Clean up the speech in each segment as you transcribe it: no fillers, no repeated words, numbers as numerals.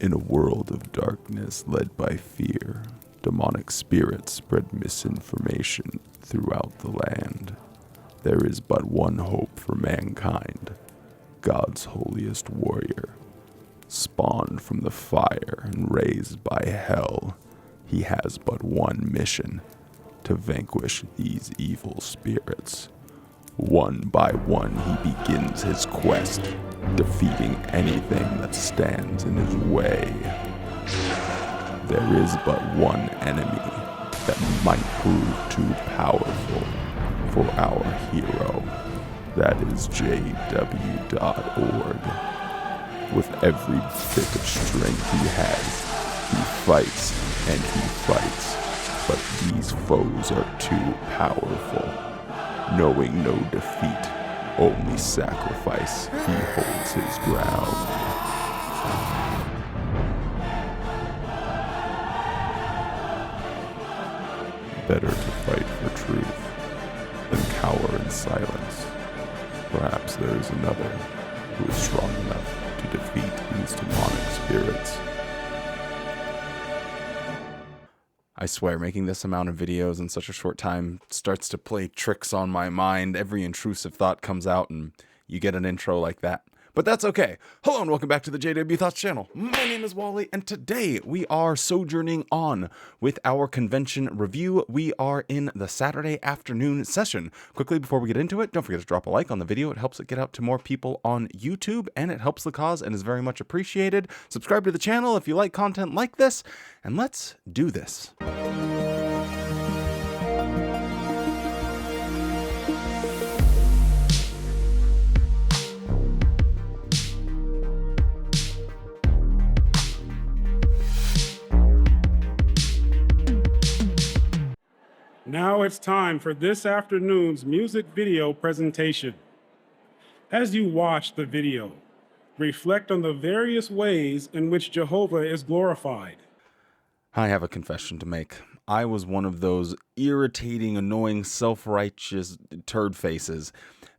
In a world of darkness led by fear, demonic spirits spread misinformation throughout the land. There is but one hope for mankind, God's holiest warrior. Spawned from the fire and raised by hell, he has but one mission, to vanquish these evil spirits. One by one he begins his quest, defeating anything that stands in his way. There is but one enemy that might prove too powerful for our hero. That is JW.org. With every bit of strength he has, he fights and he fights, but these foes are too powerful. Knowing no defeat, only sacrifice, he holds his ground. Better to fight for truth than cower in silence. Perhaps there is another who is strong enough to defeat these demonic spirits. I swear, making this amount of videos in such a short time starts to play tricks on my mind. Every intrusive thought comes out and you get an intro like that. But that's okay. Hello and welcome back to the JW Thoughts channel. My name is Wally, and today we are sojourning on with our convention review. We are in the Saturday afternoon session. Quickly, before we get into it, don't forget to drop a like on the video. It helps it get out to more people on YouTube, and it helps the cause and is very much appreciated. Subscribe to the channel if you like content like this, and let's do this. Now it's time for this afternoon's music video presentation. As you watch the video, reflect on the various ways in which Jehovah is glorified. I have a confession to make. I was one of those irritating, annoying, self-righteous turd faces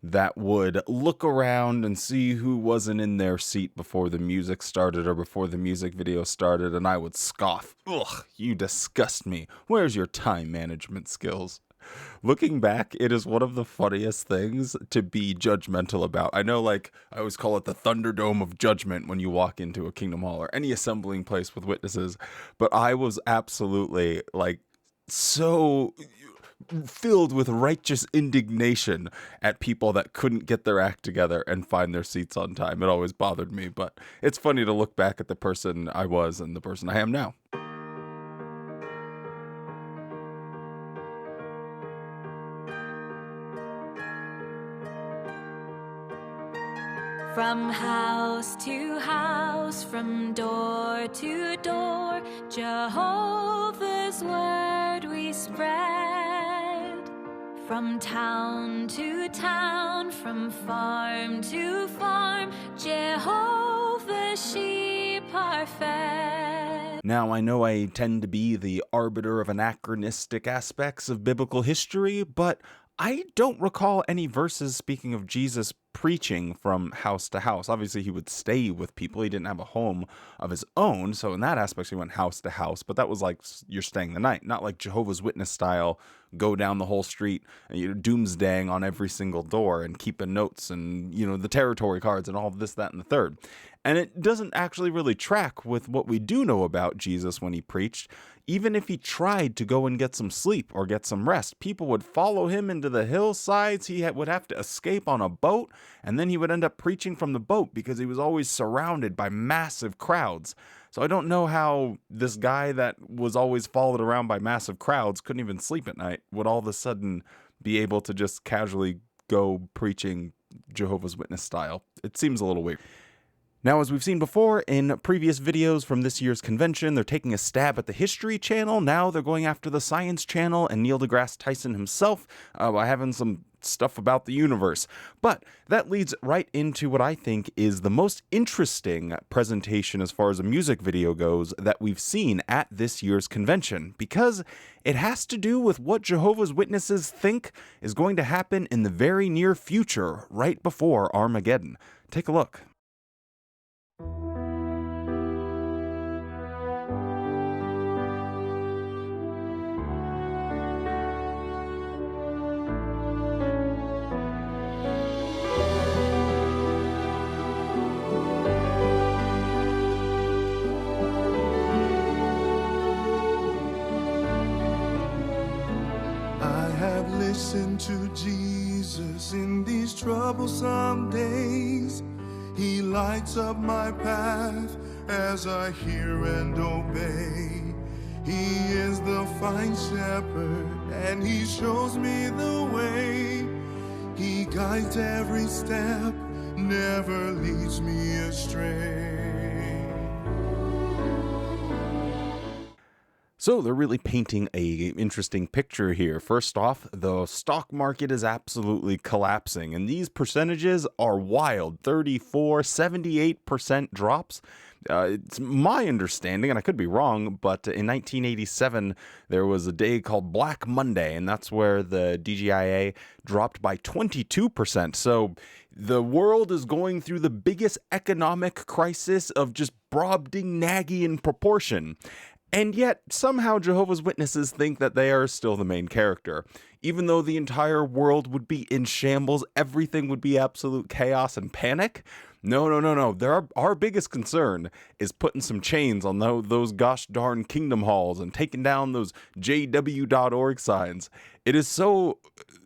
that would look around and see who wasn't in their seat before the music started or before the music video started, and I would scoff. Ugh, you disgust me. Where's your time management skills? Looking back, it is one of the funniest things to be judgmental about. I know, like, I always call it the Thunderdome of judgment when you walk into a Kingdom Hall or any assembling place with witnesses, but I was absolutely, like, so filled with righteous indignation at people that couldn't get their act together and find their seats on time. It always bothered me, but it's funny to look back at the person I was and the person I am now. From house to house, from door to door, Jehovah's word we spread. From town to town, from farm to farm, Jehovah's sheep are fed. Now, I know I tend to be the arbiter of anachronistic aspects of biblical history, but I don't recall any verses speaking of Jesus preaching from house to house. Obviously, he would stay with people. He didn't have a home of his own, so in that aspect, he went house to house, but that was like you're staying the night, not like Jehovah's Witness style, go down the whole street and doomsdaying on every single door and keeping notes and, the territory cards and all of this, that, and the third. And it doesn't actually really track with what we do know about Jesus when he preached. Even if he tried to go and get some sleep or get some rest, people would follow him into the hillsides. He would have to escape on a boat, and then he would end up preaching from the boat because he was always surrounded by massive crowds. So I don't know how this guy that was always followed around by massive crowds, couldn't even sleep at night, would all of a sudden be able to just casually go preaching Jehovah's Witness style. It seems a little weird. Now, as we've seen before in previous videos from this year's convention, they're taking a stab at the History channel. Now they're going after the Science channel and Neil deGrasse Tyson himself by having some stuff about the universe. But that leads right into what I think is the most interesting presentation as far as a music video goes that we've seen at this year's convention, because it has to do with what Jehovah's Witnesses think is going to happen in the very near future, right before Armageddon. Take a look. listen to Jesus in these troublesome days. He lights up my path as I hear and obey. He is the fine shepherd and he shows me the way. He guides every step, never leads me astray. So they're really painting a interesting picture here. First off, the stock market is absolutely collapsing, and these percentages are wild. 34, 78% drops. It's my understanding, and I could be wrong, but in 1987, there was a day called Black Monday, and that's where the DGIA dropped by 22%. So the world is going through the biggest economic crisis of just Brobdingnagian proportion. And yet, somehow Jehovah's Witnesses think that they are still the main character. Even though the entire world would be in shambles, everything would be absolute chaos and panic. No. Our biggest concern is putting some chains on those gosh darn kingdom halls and taking down those JW.org signs. It is so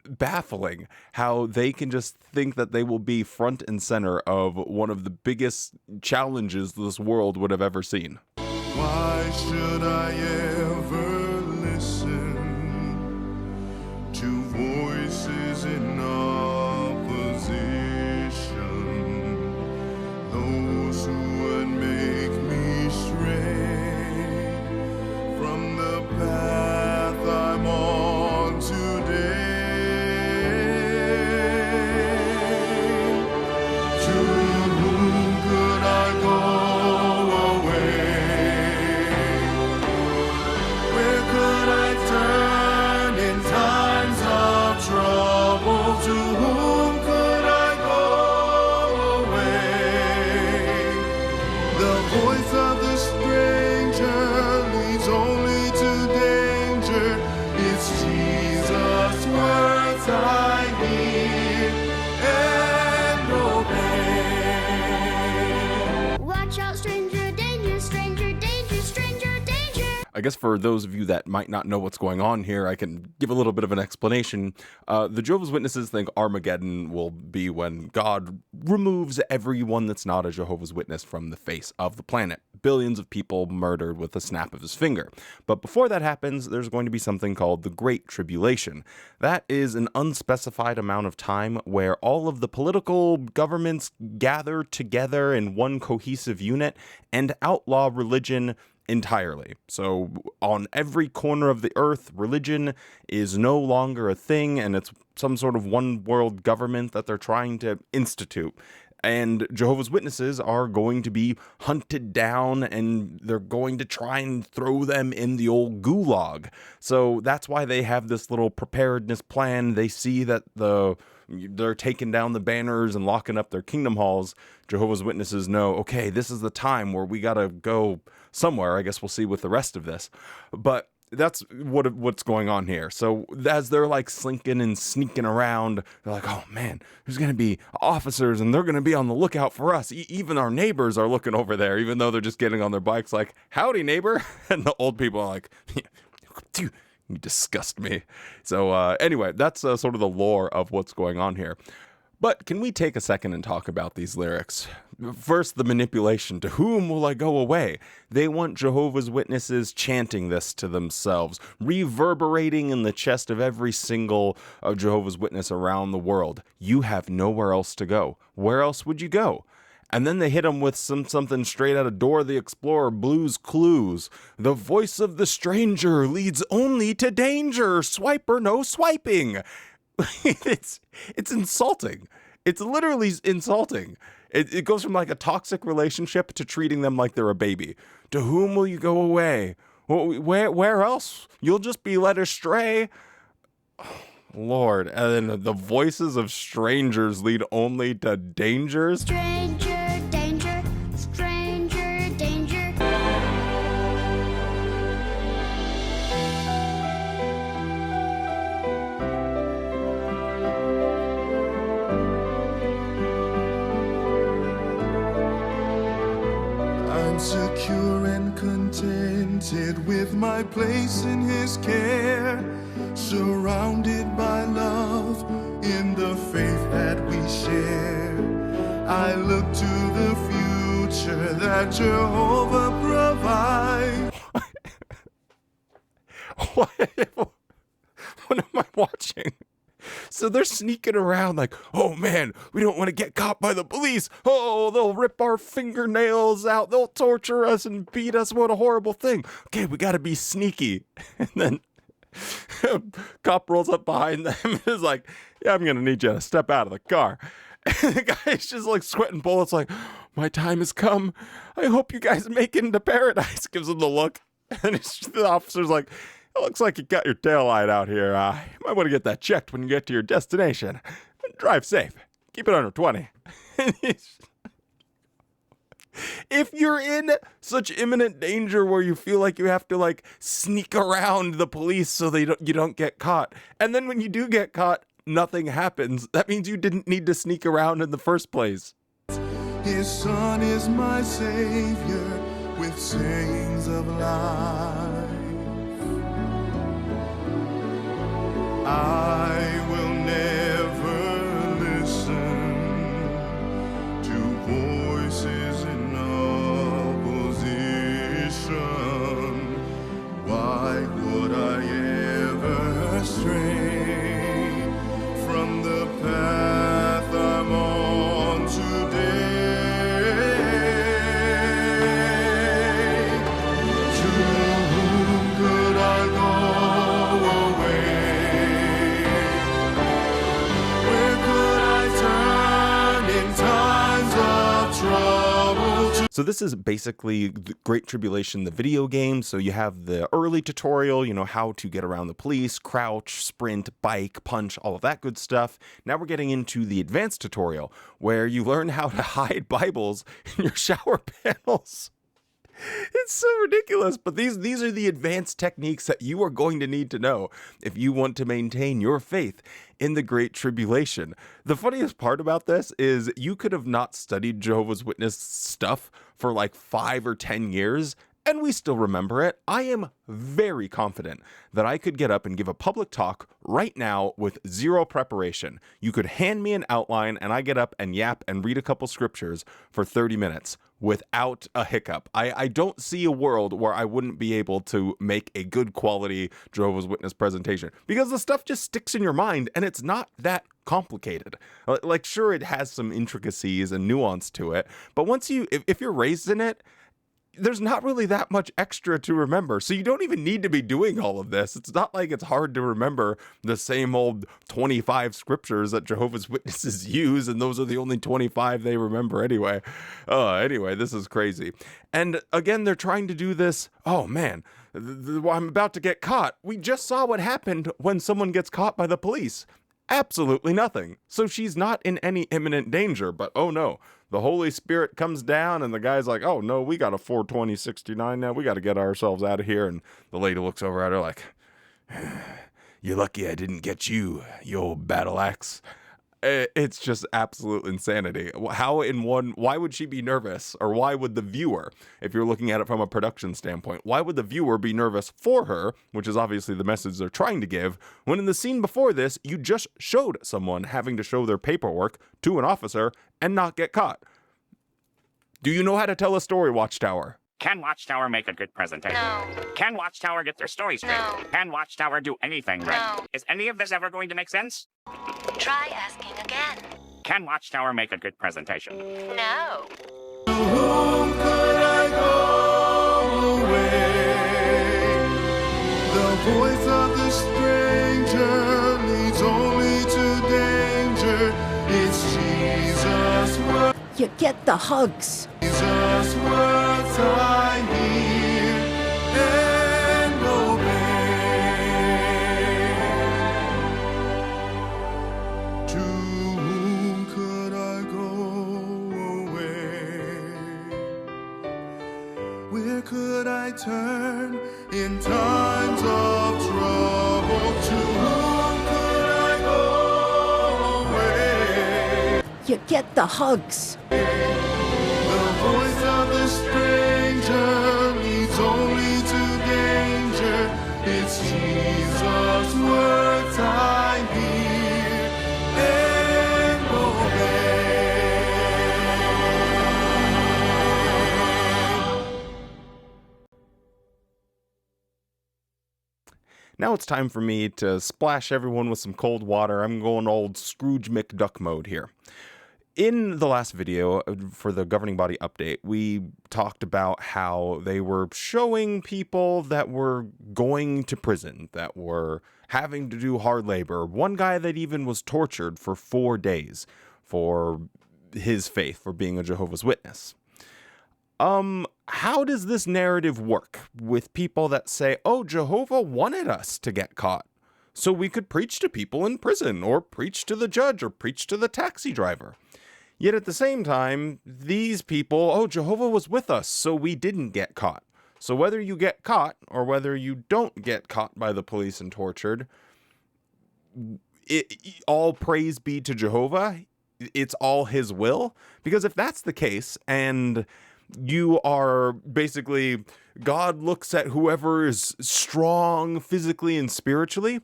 baffling how they can just think that they will be front and center of one of the biggest challenges this world would have ever seen. Why should I ever listen to voices in opposition? Those who would make me stray from the path I'm on today. To whom could I go away? Where could I turn in times of trouble? To whom could I go away? The voice of the stranger leads only to danger. It's Jesus' words I hear and obey. Watch out, stranger danger, stranger danger, stranger danger. I guess for those of you that might not know what's going on here, I can give a little bit of an explanation. The Jehovah's Witnesses think Armageddon will be when God removes everyone that's not a Jehovah's Witness from the face of the planet. Billions of people murdered with a snap of his finger. But before that happens, there's going to be something called the Great Tribulation. That is an unspecified amount of time where all of the political governments gather together in one cohesive unit and outlaw religion entirely. So on every corner of the earth, religion is no longer a thing, and it's some sort of one world government that they're trying to institute. And Jehovah's Witnesses are going to be hunted down, and they're going to try and throw them in the old gulag. So that's why they have this little preparedness plan. They see that they're taking down the banners and locking up their kingdom halls. Jehovah's Witnesses know, okay, this is the time where we gotta go somewhere. I guess we'll see with the rest of this. But that's what's going on here. So as they're like slinking and sneaking around, they're like, oh man, there's going to be officers and they're going to be on the lookout for us. Even our neighbors are looking over there, even though they're just getting on their bikes like, howdy neighbor. And the old people are like, you disgust me. So anyway, that's sort of the lore of what's going on here. But can we take a second and talk about these lyrics? First, the manipulation. To whom will I go away? They want Jehovah's Witnesses chanting this to themselves, reverberating in the chest of every single Jehovah's Witness around the world. You have nowhere else to go. Where else would you go? And then they hit them with something straight out of Dora the Explorer, Blue's Clues. The voice of the stranger leads only to danger. Swipe or no swiping. It's insulting. It's literally insulting. It goes from like a toxic relationship to treating them like they're a baby. To whom will you go away? Where else? You'll just be led astray. Lord. And then the voices of strangers lead only to dangers. Stranger danger, stranger danger. I'm secure and contented with my place in his care, surrounded by love in the faith that we share. I look to the future that Jehovah provides. What am I watching? So they're sneaking around like, oh man, we don't want to get caught by the police. Oh, they'll rip our fingernails out. They'll torture us and beat us. What a horrible thing. Okay, we got to be sneaky. And then cop rolls up behind them and is like, yeah, I'm going to need you to step out of the car. And the guy's just like sweating bullets like, my time has come. I hope you guys make it into paradise. Gives him the look. And the officer's like, it looks like you got your tail light out here. You might want to get that checked when you get to your destination. Drive safe. Keep it under 20. If you're in such imminent danger where you feel like you have to like sneak around the police so you don't get caught, and then when you do get caught, nothing happens, that means you didn't need to sneak around in the first place. His son is my savior with sayings of life. I will never listen to voices in opposition. Why would I ever stray from the path I'm on today? To whom could I go away? Where could I turn in times of trouble? So this is basically the Great Tribulation, the video game. So you have the early tutorial, you know, how to get around the police, crouch, sprint, bike, punch, all of that good stuff. Now we're getting into the advanced tutorial where you learn how to hide Bibles in your shower panels. It's so ridiculous, but these are the advanced techniques that you are going to need to know if you want to maintain your faith in the Great Tribulation. The funniest part about this is you could have not studied Jehovah's Witness stuff for like 5 or 10 years, and we still remember it. I am very confident that I could get up and give a public talk right now with zero preparation. You could hand me an outline and I get up and yap and read a couple scriptures for 30 minutes without a hiccup. I don't see a world where I wouldn't be able to make a good quality Jehovah's Witness presentation, because the stuff just sticks in your mind and it's not that complicated. Like, sure, it has some intricacies and nuance to it, but once if you're raised in it, there's not really that much extra to remember. So you don't even need to be doing all of this. It's not like it's hard to remember the same old 25 scriptures that Jehovah's Witnesses use, and those are the only 25 they remember anyway. Anyway, this is crazy. And again, they're trying to do this. Oh man, I'm about to get caught. We just saw what happened when someone gets caught by the police. Absolutely nothing. So she's not in any imminent danger, but oh no, the Holy Spirit comes down and the guy's like, oh no, we got a 420-69 now. We got to get ourselves out of here. And the lady looks over at her like, you're lucky I didn't get you, you old battle axe. It's just absolute insanity. Why would she be nervous? Or why would the viewer, if you're looking at it from a production standpoint, why would the viewer be nervous for her, which is obviously the message they're trying to give, when in the scene before this, you just showed someone having to show their paperwork to an officer and not get caught? Do you know how to tell a story, Watchtower? Can Watchtower make a good presentation? No. Can Watchtower get their story straight? No. Can Watchtower do anything right? No. Is any of this ever going to make sense? Try asking again. Can Watchtower make a good presentation? No. To whom could I go away? The voice of the stranger leads only to danger. It's Jesus' word. You get the hugs. Jesus' words I hear and obey. To whom could I go away? Where could I turn in times of trouble? To whom could I go away? You get the hugs. The voice of the stranger Now it's time for me to splash everyone with some cold water. I'm going old Scrooge McDuck mode here. In the last video for the governing body update, we talked about how they were showing people that were going to prison, that were having to do hard labor. One guy that even was tortured for 4 days for his faith, for being a Jehovah's Witness. How does this narrative work with people that say, oh, Jehovah wanted us to get caught so we could preach to people in prison, or preach to the judge, or preach to the taxi driver? Yet at the same time, these people, oh, Jehovah was with us so we didn't get caught. So whether you get caught or whether you don't get caught by the police and tortured, all praise be to Jehovah. It's all his will. Because if that's the case, and you are basically, God looks at whoever is strong physically and spiritually,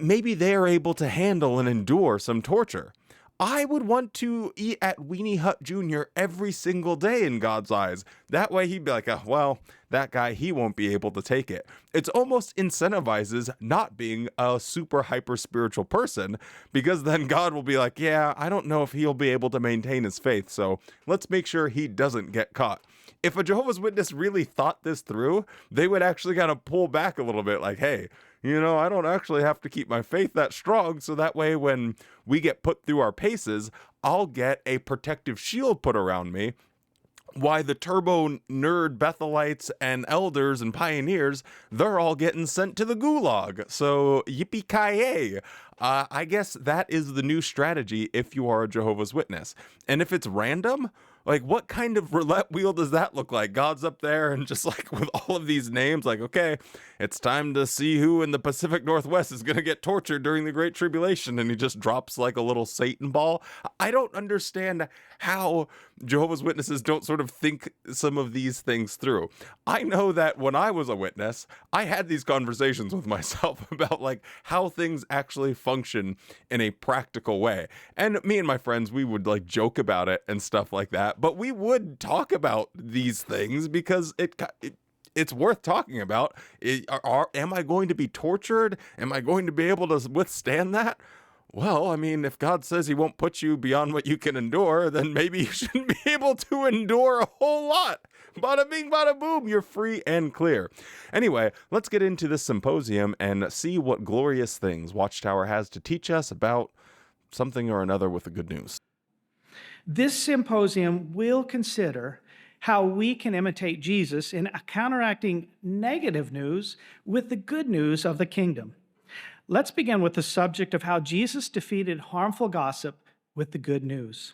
maybe they are able to handle and endure some torture. I would want to eat at Weenie Hut Jr. every single day in God's eyes. That way he'd be like, oh, well, that guy, he won't be able to take it. It's almost incentivizes not being a super hyper spiritual person, because then God will be like, yeah, I don't know if he'll be able to maintain his faith, so let's make sure he doesn't get caught. If a Jehovah's Witness really thought this through, they would actually kind of pull back a little bit like, hey, you know, I don't actually have to keep my faith that strong, so that way when we get put through our paces, I'll get a protective shield put around me. Why the turbo nerd Bethelites and elders and pioneers, they're all getting sent to the gulag. So yippee-ki-yay. I guess that is the new strategy if you are a Jehovah's Witness. And if it's random, like, what kind of roulette wheel does that look like? God's up there and just like with all of these names, like, okay, it's time to see who in the Pacific Northwest is going to get tortured during the Great Tribulation. And he just drops like a little Satan ball. I don't understand how Jehovah's Witnesses don't sort of think some of these things through. I know that when I was a witness, I had these conversations with myself about like how things actually function in a practical way. And me and my friends, we would like joke about it and stuff like that. But we would talk about these things because it's worth talking about. Am I going to be tortured? Am I going to be able to withstand that? Well, I mean, if God says he won't put you beyond what you can endure, then maybe you shouldn't be able to endure a whole lot. Bada bing, bada boom, you're free and clear. Anyway, let's get into this symposium and see what glorious things Watchtower has to teach us about something or another with the good news. This symposium will consider how we can imitate Jesus in counteracting negative news with the good news of the kingdom. Let's begin with the subject of how Jesus defeated harmful gossip with the good news.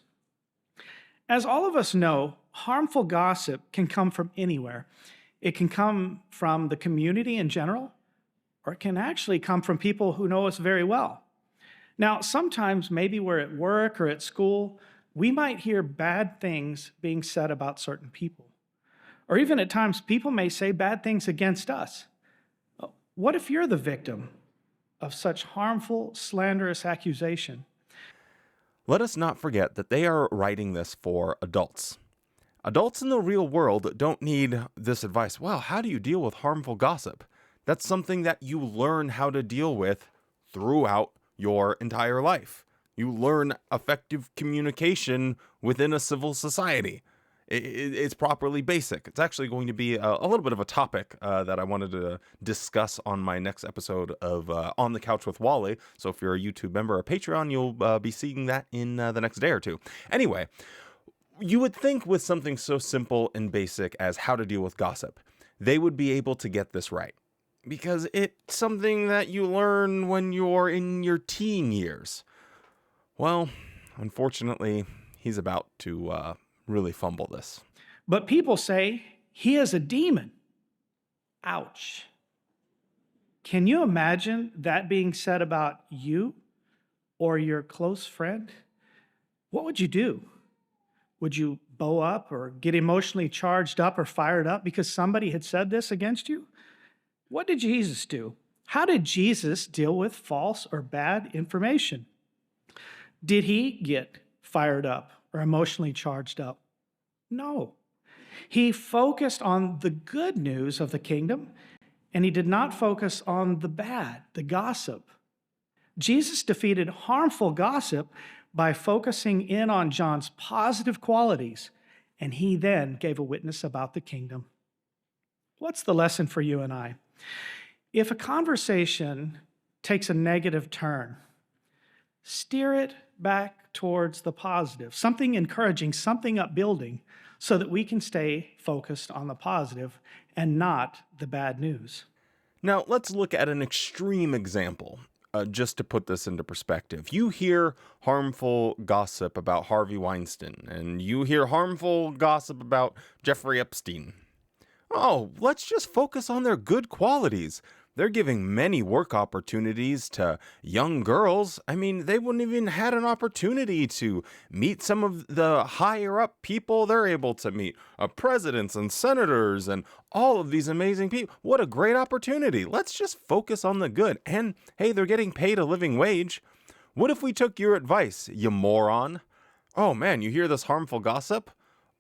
As all of us know, harmful gossip can come from anywhere. It can come from the community in general, or it can actually come from people who know us very well. Now, sometimes maybe we're at work or at school, we might hear bad things being said about certain people. Or even at times, people may say bad things against us. What if you're the victim of such harmful, slanderous accusation? Let us not forget that they are writing this for adults. Adults in the real world don't need this advice. Well, how do you deal with harmful gossip? That's something that you learn how to deal with throughout your entire life. You learn effective communication within a civil society. It's properly basic. It's actually going to be a little bit of a topic that I wanted to discuss on my next episode of On the Couch with Wally. So if you're a YouTube member or Patreon, you'll be seeing that in the next day or two. Anyway, you would think with something so simple and basic as how to deal with gossip, they would be able to get this right. Because it's something that you learn when you're in your teen years. Well, unfortunately, he's about to really fumble this. But people say he is a demon. Ouch. Can you imagine that being said about you or your close friend? What would you do? Would you bow up or get emotionally charged up or fired up because somebody had said this against you? What did Jesus do? How did Jesus deal with false or bad information? Did he get fired up or emotionally charged up? No. He focused on the good news of the kingdom and he did not focus on the bad, the gossip. Jesus defeated harmful gossip by focusing in on John's positive qualities, and he then gave a witness about the kingdom. What's the lesson for you and I? If a conversation takes a negative turn, steer it back towards the positive, something encouraging, something upbuilding, so that we can stay focused on the positive and not the bad news. Now, let's look at an extreme example, just to put this into perspective. You hear harmful gossip about Harvey Weinstein, and you hear harmful gossip about Jeffrey Epstein. Oh, let's just focus on their good qualities. They're giving many work opportunities to young girls. I mean, they wouldn't even had an opportunity to meet some of the higher up people they're able to meet, presidents and senators and all of these amazing people. What a great opportunity. Let's just focus on the good. And hey, they're getting paid a living wage. What if we took your advice, you moron? Oh man, you hear this harmful gossip?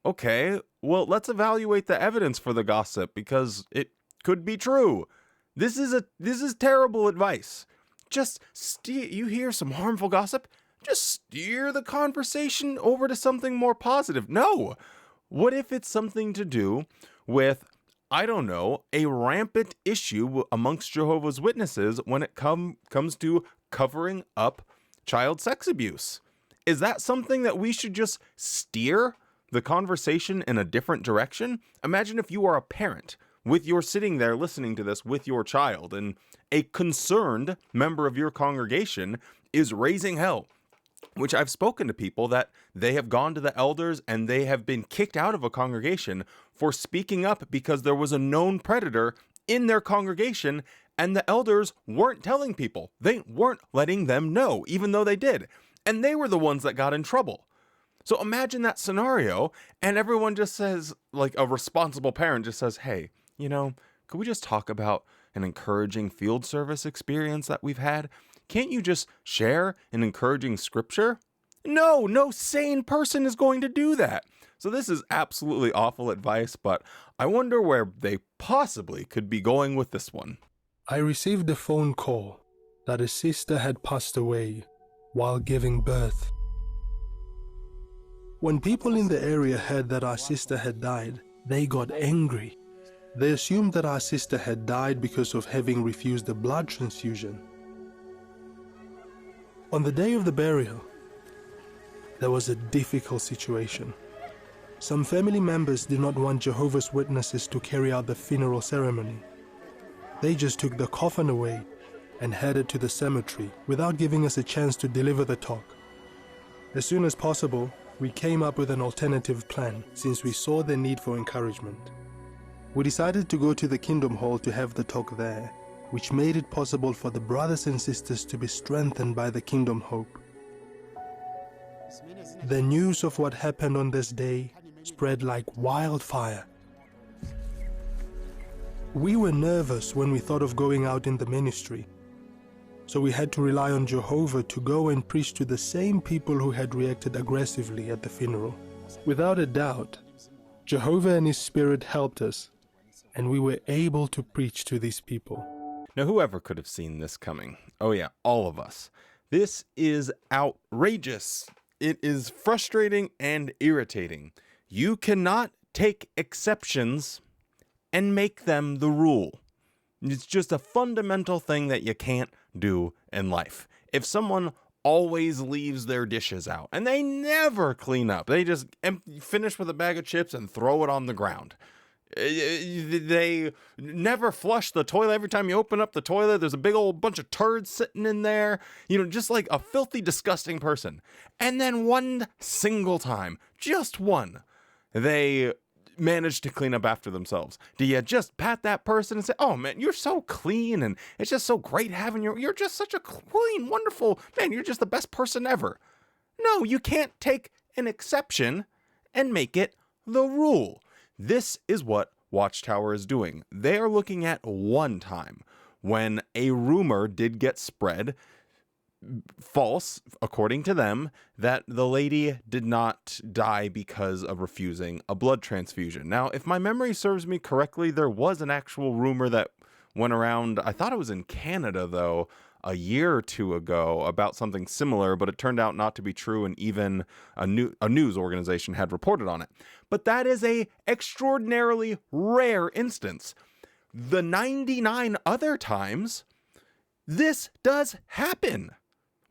Okay, well, let's evaluate the evidence for the gossip because it could be true. This is terrible advice. Just you hear some harmful gossip, just steer the conversation over to something more positive. No. What if it's something to do with, I don't know, a rampant issue amongst Jehovah's Witnesses when it comes to covering up child sex abuse? Is that something that we should just steer the conversation in a different direction? Imagine if you are a parent you're sitting there listening to this with your child, and a concerned member of your congregation is raising hell, which I've spoken to people that they have gone to the elders and they have been kicked out of a congregation for speaking up because there was a known predator in their congregation and the elders weren't telling people. They weren't letting them know, even though they did. And they were the ones that got in trouble. So imagine that scenario, and everyone just says, like a responsible parent just says, hey, you know, could we just talk about an encouraging field service experience that we've had? Can't you just share an encouraging scripture? No sane person is going to do that. So this is absolutely awful advice, but I wonder where they possibly could be going with this one. I received a phone call that a sister had passed away while giving birth. When people in the area heard that our sister had died, they got angry. They assumed that our sister had died because of having refused a blood transfusion. On the day of the burial, there was a difficult situation. Some family members did not want Jehovah's Witnesses to carry out the funeral ceremony. They just took the coffin away and headed to the cemetery without giving us a chance to deliver the talk. As soon as possible, we came up with an alternative plan since we saw the need for encouragement. We decided to go to the Kingdom Hall to have the talk there, which made it possible for the brothers and sisters to be strengthened by the Kingdom Hope. The news of what happened on this day spread like wildfire. We were nervous when we thought of going out in the ministry, so we had to rely on Jehovah to go and preach to the same people who had reacted aggressively at the funeral. Without a doubt, Jehovah and His Spirit helped us, and we were able to preach to these people. Now, whoever could have seen this coming? Oh yeah, all of us. This is outrageous. It is frustrating and irritating. You cannot take exceptions and make them the rule. It's just a fundamental thing that you can't do in life. If someone always leaves their dishes out and they never clean up, they just finish with a bag of chips and throw it on the ground. They never flush the toilet. Every time you open up the toilet, there's a big old bunch of turds sitting in there, just like a filthy, disgusting person. And then one single time, just one, they manage to clean up after themselves. Do you just pat that person and say, oh man, you're so clean and it's just so great having you're just such a clean, wonderful man, you're just the best person ever? No, you can't take an exception and make it the rule. This is what Watchtower is doing. They are looking at one time when a rumor did get spread, false, according to them, that the lady did not die because of refusing a blood transfusion. Now, if my memory serves me correctly, there was an actual rumor that went around, I thought it was in Canada though, a year or two ago about something similar, but it turned out not to be true, and even a news organization had reported on it. But that is a extraordinarily rare instance. The 99 other times, this does happen.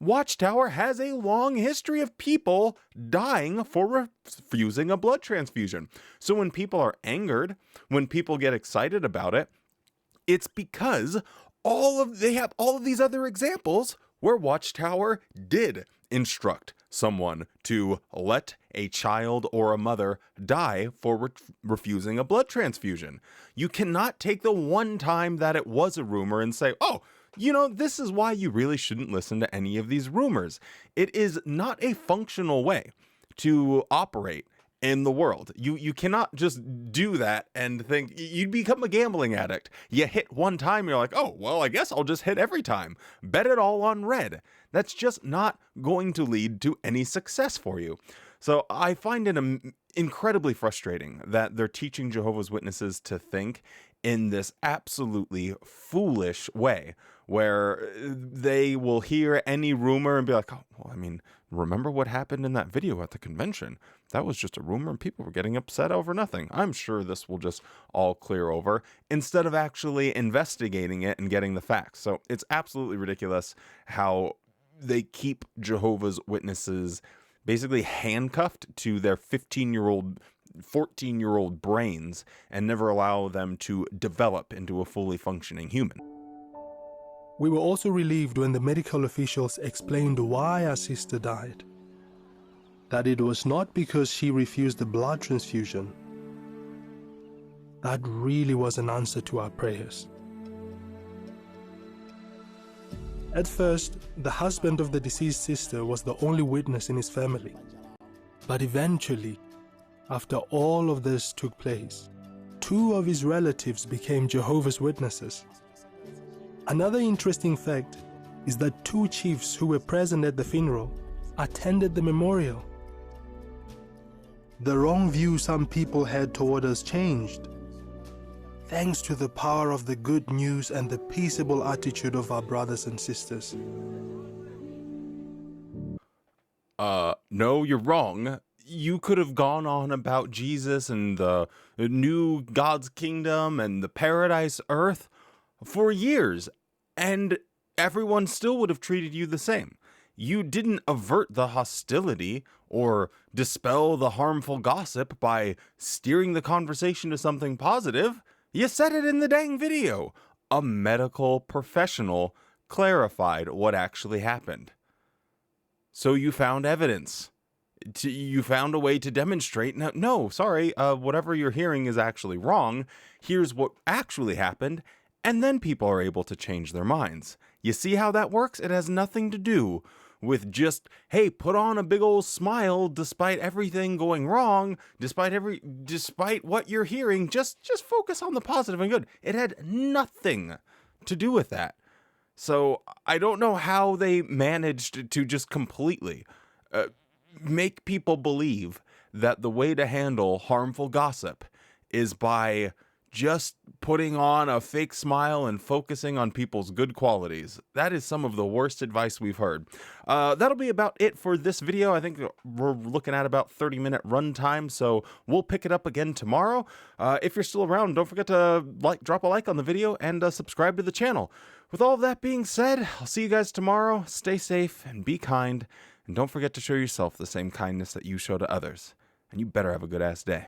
Watchtower has a long history of people dying for refusing a blood transfusion. So when people are angered, when people get excited about it, it's because they have all of these other examples where Watchtower did instruct someone to let a child or a mother die for refusing a blood transfusion. You cannot take the one time that it was a rumor and say, oh, you know, this is why you really shouldn't listen to any of these rumors. It is not a functional way to operate in the world. You cannot just do that and think you'd become a gambling addict. You hit one time, you're like, oh, well, I guess I'll just hit every time. Bet it all on red. That's just not going to lead to any success for you. So I find it incredibly frustrating that they're teaching Jehovah's Witnesses to think in this absolutely foolish way, where they will hear any rumor and be like, oh, well, I mean, remember what happened in that video at the convention? That was just a rumor and people were getting upset over nothing. I'm sure this will just all clear over, instead of actually investigating it and getting the facts. So it's absolutely ridiculous how they keep Jehovah's Witnesses basically handcuffed to their 14-year-old brains and never allow them to develop into a fully functioning human. We were also relieved when the medical officials explained why our sister died. That it was not because she refused a blood transfusion. That really was an answer to our prayers. At first, the husband of the deceased sister was the only witness in his family. But eventually, after all of this took place, 2 of his relatives became Jehovah's Witnesses. Another interesting fact is that 2 chiefs who were present at the funeral attended the memorial. The wrong view some people had toward us changed, thanks to the power of the good news and the peaceable attitude of our brothers and sisters. No, you're wrong. You could have gone on about Jesus and the new God's kingdom and the paradise earth for years, and everyone still would have treated you the same. You didn't avert the hostility or dispel the harmful gossip by steering the conversation to something positive. You said it in the dang video. A medical professional clarified what actually happened. So you found evidence. You found a way to demonstrate. No, sorry, whatever you're hearing is actually wrong. Here's what actually happened. And then people are able to change their minds. You see how that works? It has nothing to do with just, hey, put on a big old smile despite everything going wrong, despite what you're hearing. Just focus on the positive and good. It had nothing to do with that. So I don't know how they managed to just completely make people believe that the way to handle harmful gossip is by just putting on a fake smile and focusing on people's good qualities. That is some of the worst advice we've heard. That'll be about it for this video. I think we're looking at about 30-minute runtime, so we'll pick it up again tomorrow. If you're still around, don't forget to drop a like on the video and subscribe to the channel. With all of that being said, I'll see you guys tomorrow. Stay safe and be kind, and don't forget to show yourself the same kindness that you show to others. And you better have a good-ass day.